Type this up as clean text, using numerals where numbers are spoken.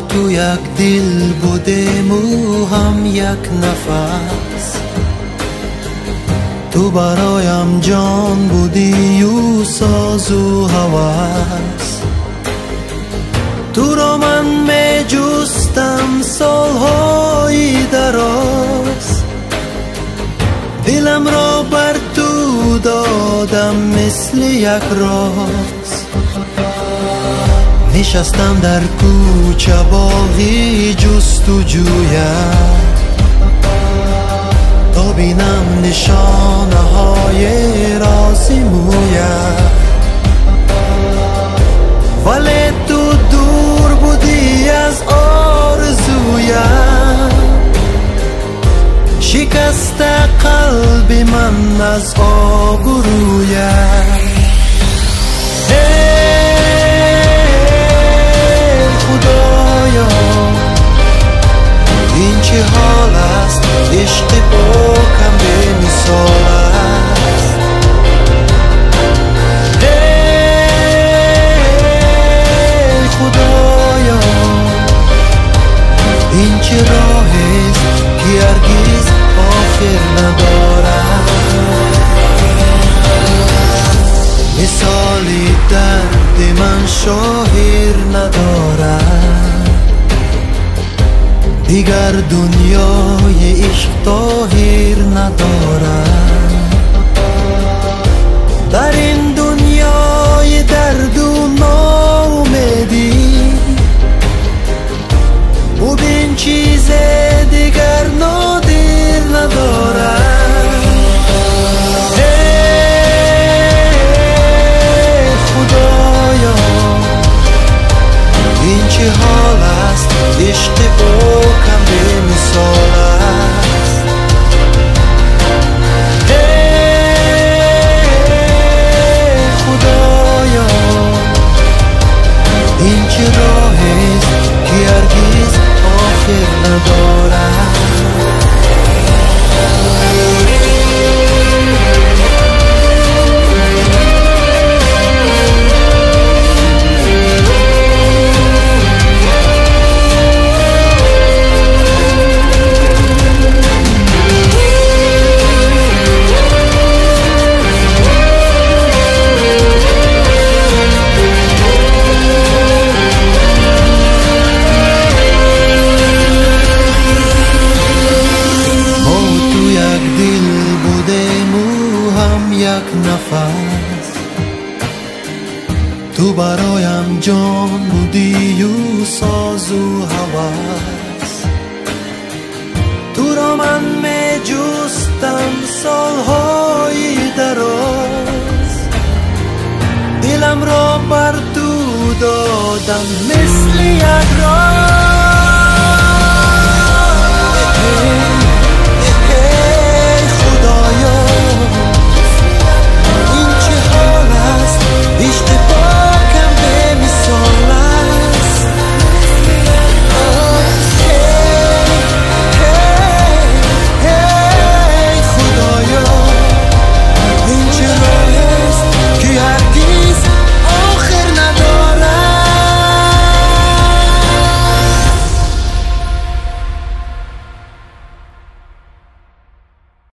تو یک دل بودیم و هم یک نفس، تو برایم جان بودی و ساز و هوس. تو را من می جستم سالهای دراز، دلم را بر تو دادم مثل یک راز. نشستم در کوچه باغی جستجویم، تا بینم نشانه های رازی مویم. ولی تو دور بودی از آرزویم، شکست قلب من از آبرویم. خدایا این چه حال است، عشق پاکم به مثال است. ای خدایا این چه راه است که هرگز آخر ندارد. مثالی درد من شاهر ندارد، دیگر دنیای عشق طاهر ندارد. در این دنیای درد و ناامیدی ببین چیز دیگر نادر ندارد. خدایا این چه حال است، عشق پاکم به مثال است. خدایا این چه راه است که هرگز آخر ندارد. تو برایم جان بودی و ساز و هوس، تو را من می جستم سالهای دراز، دلم را بر تو دادم مثل یک راز.